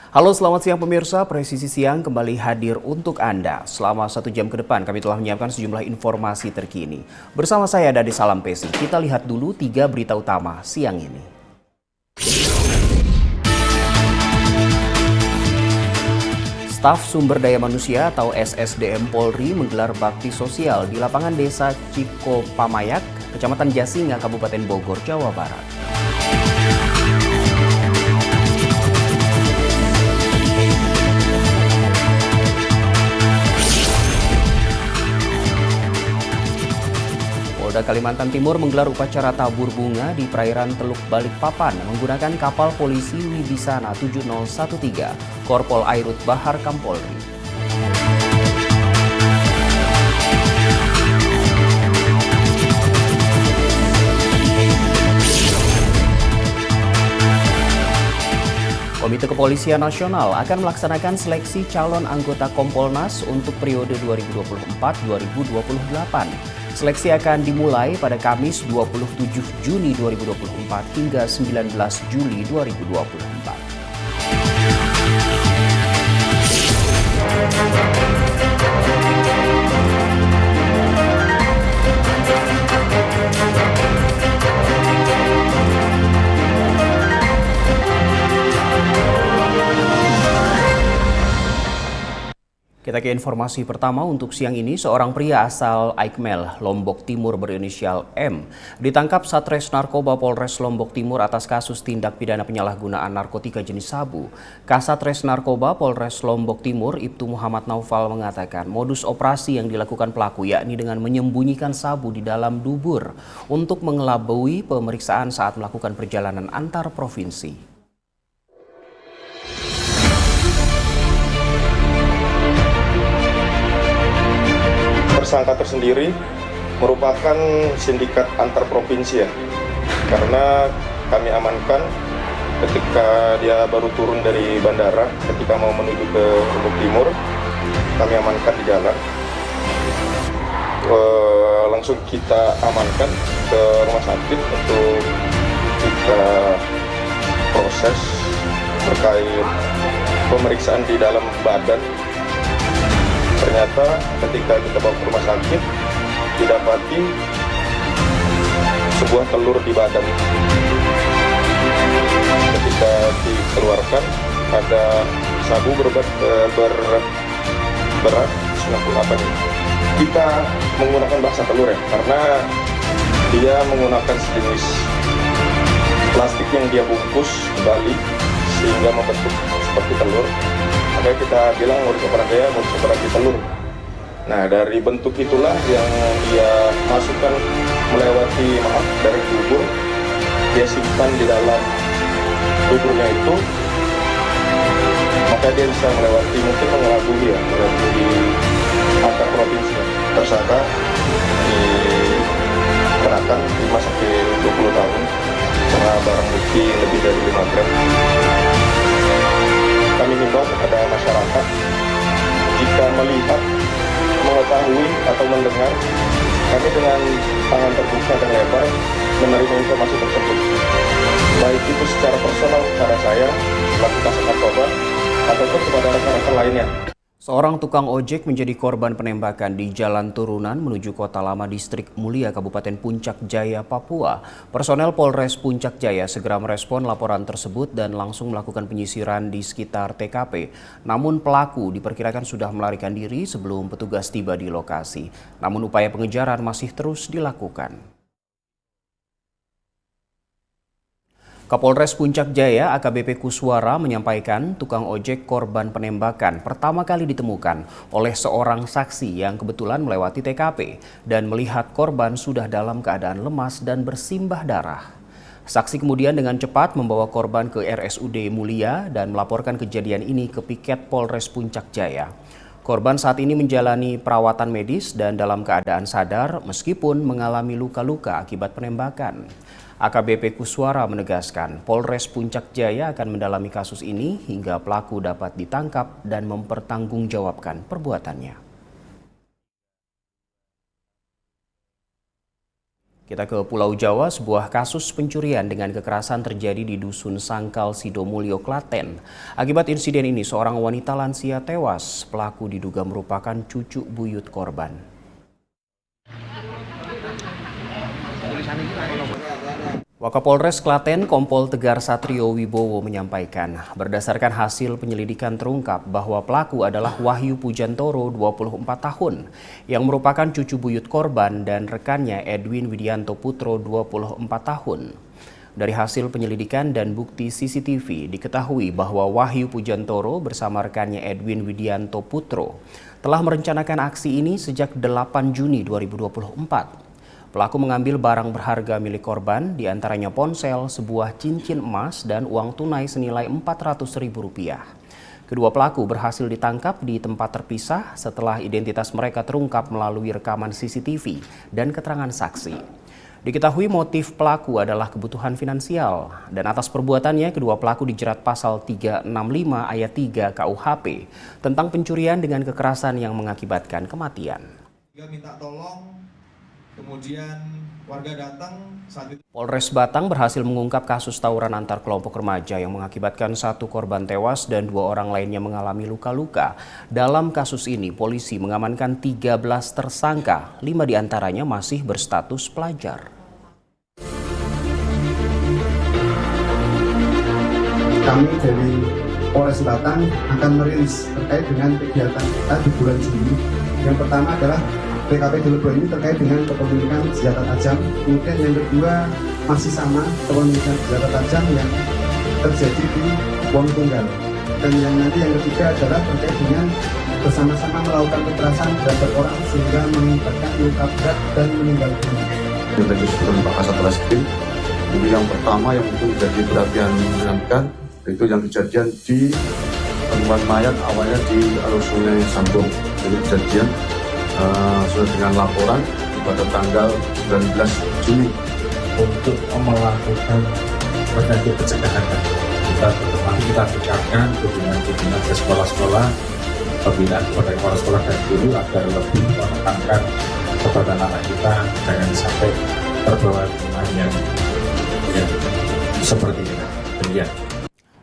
Halo, selamat siang pemirsa. Presisi Siang kembali hadir untuk Anda. Selama 1 jam ke depan, kami telah menyiapkan sejumlah informasi terkini. Bersama saya Dadi Salam Pesi. Kita lihat dulu 3 berita utama siang ini. Staf Sumber Daya Manusia atau SSDM Polri menggelar bakti sosial di lapangan desa Cikopamayak, Kecamatan Jasinga, Kabupaten Bogor, Jawa Barat. Polda Kalimantan Timur menggelar upacara tabur bunga di perairan Teluk Balikpapan menggunakan kapal polisi Wibisana 7013, Korpol Airut Bahar Kampolri. Komite Kepolisian Nasional akan melaksanakan seleksi calon anggota Kompolnas untuk periode 2024-2028. Seleksi akan dimulai pada Kamis 27 Juni 2024 hingga 19 Juli 2024. Kita ke informasi pertama untuk siang ini. Seorang pria asal Aikmel, Lombok Timur berinisial M ditangkap Satres Narkoba Polres Lombok Timur atas kasus tindak pidana penyalahgunaan narkotika jenis sabu. Kasatres Narkoba Polres Lombok Timur Ibtu Muhammad Naufal mengatakan modus operasi yang dilakukan pelaku yakni dengan menyembunyikan sabu di dalam dubur untuk mengelabui pemeriksaan saat melakukan perjalanan antar provinsi. Tersangka tersendiri merupakan sindikat antar provinsi ya, karena kami amankan ketika dia baru turun dari bandara, ketika mau menuju ke Lombok Timur, kami amankan di jalan. Langsung kita amankan ke rumah sakit untuk kita proses terkait pemeriksaan di dalam badan. Ternyata ketika kita bawa ke rumah sakit, didapati sebuah telur di badan. Ketika dikeluarkan, ada sabu berat 98. Kita menggunakan bahasa telur ya, karena dia menggunakan sejenis plastik yang dia bungkus kembali sehingga membentuk seperti telur. Makanya kita bilang modus operandi telur. Nah, dari bentuk itulah yang dia masukkan melewati dari dubur, dia simpan di dalam duburnya itu, maka dia bisa melewati, mungkin mengelabui antar provinsi. Tersangka dikenakan 5-20 tahun karena barang bukti lebih dari 5 gram. Kami himbau kepada masyarakat, jika melihat, mengetahui atau mendengar, kami dengan tangan terbuka dan lebar menerima informasi tersebut. Baik itu secara personal kepada saya, selaku Kasat Narkoba, ataupun kepada rekan-rekan lainnya. Seorang tukang ojek menjadi korban penembakan di Jalan Turunan menuju Kota Lama Distrik Mulia, Kabupaten Puncak Jaya, Papua. Personel Polres Puncak Jaya segera merespon laporan tersebut dan langsung melakukan penyisiran di sekitar TKP. Namun pelaku diperkirakan sudah melarikan diri sebelum petugas tiba di lokasi. Namun upaya pengejaran masih terus dilakukan. Kapolres Puncak Jaya AKBP Kuswara menyampaikan tukang ojek korban penembakan pertama kali ditemukan oleh seorang saksi yang kebetulan melewati TKP dan melihat korban sudah dalam keadaan lemas dan bersimbah darah. Saksi kemudian dengan cepat membawa korban ke RSUD Mulia dan melaporkan kejadian ini ke Piket Polres Puncak Jaya. Korban saat ini menjalani perawatan medis dan dalam keadaan sadar meskipun mengalami luka-luka akibat penembakan. AKBP Kuswara menegaskan Polres Puncak Jaya akan mendalami kasus ini hingga pelaku dapat ditangkap dan mempertanggungjawabkan perbuatannya. Kita ke Pulau Jawa, sebuah kasus pencurian dengan kekerasan terjadi di Dusun Sangkal, Sidomulyo, Klaten. Akibat insiden ini, seorang wanita lansia tewas. Pelaku diduga merupakan cucu buyut korban. Wakapolres Klaten Kompol Tegar Satrio Wibowo menyampaikan, berdasarkan hasil penyelidikan terungkap bahwa pelaku adalah Wahyu Pujantoro, 24 tahun, yang merupakan cucu buyut korban dan rekannya Edwin Widianto Putro, 24 tahun. Dari hasil penyelidikan dan bukti CCTV, diketahui bahwa Wahyu Pujantoro bersama rekannya Edwin Widianto Putro telah merencanakan aksi ini sejak 8 Juni 2024. Pelaku mengambil barang berharga milik korban, diantaranya ponsel, sebuah cincin emas, dan uang tunai senilai Rp400.000. Kedua pelaku berhasil ditangkap di tempat terpisah setelah identitas mereka terungkap melalui rekaman CCTV dan keterangan saksi. Diketahui motif pelaku adalah kebutuhan finansial, dan atas perbuatannya kedua pelaku dijerat pasal 365 ayat 3 KUHP tentang pencurian dengan kekerasan yang mengakibatkan kematian. Minta tolong. Kemudian warga datang saat itu. Polres Batang berhasil mengungkap kasus tawuran antar kelompok remaja yang mengakibatkan 1 korban tewas dan 2 orang lainnya mengalami luka-luka. Dalam kasus ini, polisi mengamankan 13 tersangka, 5 diantaranya masih berstatus pelajar. Kami dari Polres Batang akan merilis terkait dengan kegiatan kita di bulan Juni. Yang pertama adalah PKP Delebon ini terkait dengan kepemilikan senjata tajam. Kemudian yang kedua masih sama, kepemilikan senjata tajam yang terjadi di Wonogtunggal. Dan yang ketiga adalah terkait dengan bersama-sama melakukan kekerasan terhadap orang sehingga mengakibatkan luka berat dan meninggal dunia. Dari sebelum Pak Kasat Reskrim, jadi yang pertama yang mungkin menjadi perhatian menyenangkan itu yang kejadian di penemuan mayat awalnya di alur sungai Sambung. Jadi kejadian sudah dengan laporan pada tanggal 19 Juni untuk melakukan berbagai pencegahan. Kita tingkatkan kunjungan ke sekolah-sekolah, pembinaan kepada sekolah-sekolah dan guru agar lebih menekankan kepada anak kita jangan sampai terbawa dengan yang seperti ini. Demikian.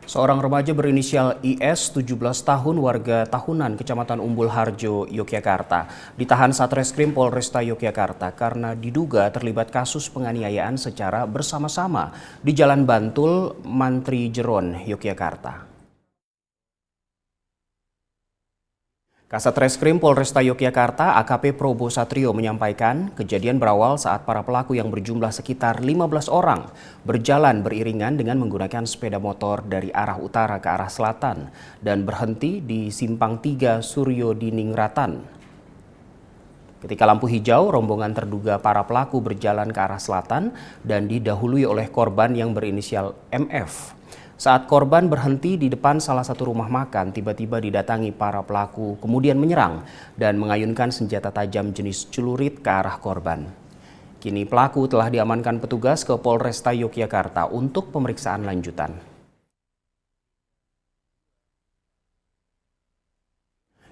Seorang remaja berinisial IS, 17 tahun, warga Tahunan, Kecamatan Umbul Harjo, Yogyakarta, ditahan Satreskrim Polresta Yogyakarta karena diduga terlibat kasus penganiayaan secara bersama-sama di Jalan Bantul, Mantri Jeron, Yogyakarta. Kasat Reskrim Polresta Yogyakarta AKP Probo Satrio menyampaikan kejadian berawal saat para pelaku yang berjumlah sekitar 15 orang berjalan beriringan dengan menggunakan sepeda motor dari arah utara ke arah selatan dan berhenti di Simpang 3 Suryo Diningratan. Ketika lampu hijau, rombongan terduga para pelaku berjalan ke arah selatan dan didahului oleh korban yang berinisial MF. Saat korban berhenti di depan salah satu rumah makan, tiba-tiba didatangi para pelaku, kemudian menyerang dan mengayunkan senjata tajam jenis celurit ke arah korban. Kini pelaku telah diamankan petugas ke Polresta Yogyakarta untuk pemeriksaan lanjutan.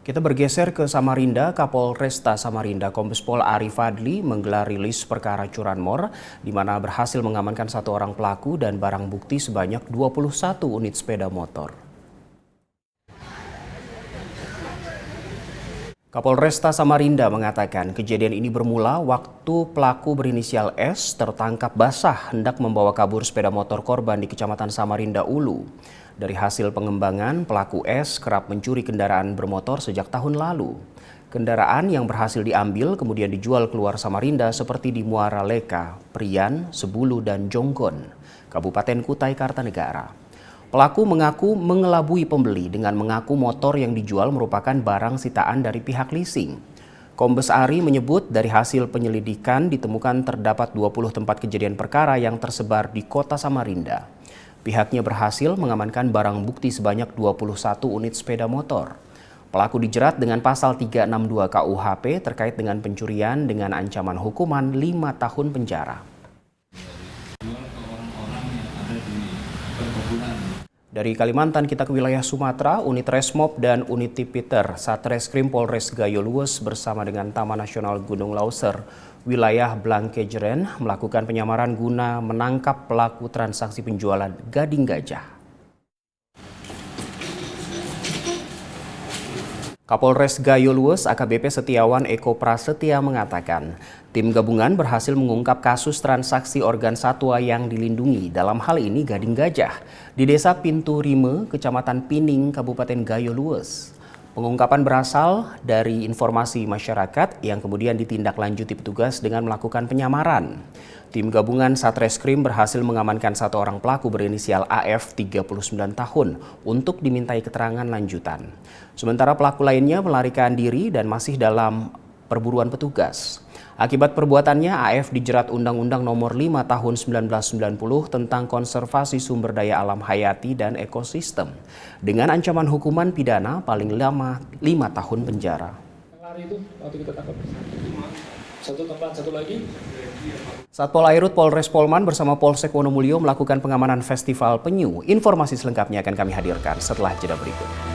Kita bergeser ke Samarinda. Kapolresta Samarinda Kombes Pol Ari Fadli menggelar rilis perkara curanmor di mana berhasil mengamankan 1 orang pelaku dan barang bukti sebanyak 21 unit sepeda motor. Kapolresta Samarinda mengatakan kejadian ini bermula waktu pelaku berinisial S tertangkap basah hendak membawa kabur sepeda motor korban di Kecamatan Samarinda Ulu. Dari hasil pengembangan, pelaku S kerap mencuri kendaraan bermotor sejak tahun lalu. Kendaraan yang berhasil diambil kemudian dijual keluar Samarinda seperti di Muara Leka, Prian, Sebulu, dan Jonggon, Kabupaten Kutai Kartanegara. Pelaku mengaku mengelabui pembeli dengan mengaku motor yang dijual merupakan barang sitaan dari pihak leasing. Kombes Ari menyebut dari hasil penyelidikan ditemukan terdapat 20 tempat kejadian perkara yang tersebar di kota Samarinda. Pihaknya berhasil mengamankan barang bukti sebanyak 21 unit sepeda motor. Pelaku dijerat dengan pasal 362 KUHP terkait dengan pencurian dengan ancaman hukuman 5 tahun penjara. Dari Kalimantan kita ke wilayah Sumatera, unit Resmob dan unit Tipiter Satreskrim Polres Gayo Luwes bersama dengan Taman Nasional Gunung Lauser, wilayah Blangkejeren melakukan penyamaran guna menangkap pelaku transaksi penjualan gading gajah. Kapolres Gayo Luwes AKBP Setiawan Eko Prasetya mengatakan, tim gabungan berhasil mengungkap kasus transaksi organ satwa yang dilindungi, dalam hal ini gading gajah, di Desa Pintu Rime, Kecamatan Pining, Kabupaten Gayo Luwes. Pengungkapan berasal dari informasi masyarakat yang kemudian ditindaklanjuti petugas dengan melakukan penyamaran. Tim gabungan Satreskrim berhasil mengamankan satu orang pelaku berinisial AF 39 tahun untuk dimintai keterangan lanjutan. Sementara pelaku lainnya melarikan diri dan masih dalam perburuan petugas. Akibat perbuatannya, AF dijerat Undang-Undang Nomor 5 Tahun 1990 tentang Konservasi Sumber Daya Alam Hayati dan Ekosistem dengan ancaman hukuman pidana paling lama 5 tahun penjara. Lari itu waktu kita tangkap. Satu tempat, satu lagi. Satpol Airut Polres Polman bersama Polsek Wonomulyo melakukan pengamanan Festival Penyu. Informasi selengkapnya akan kami hadirkan setelah jeda berikut.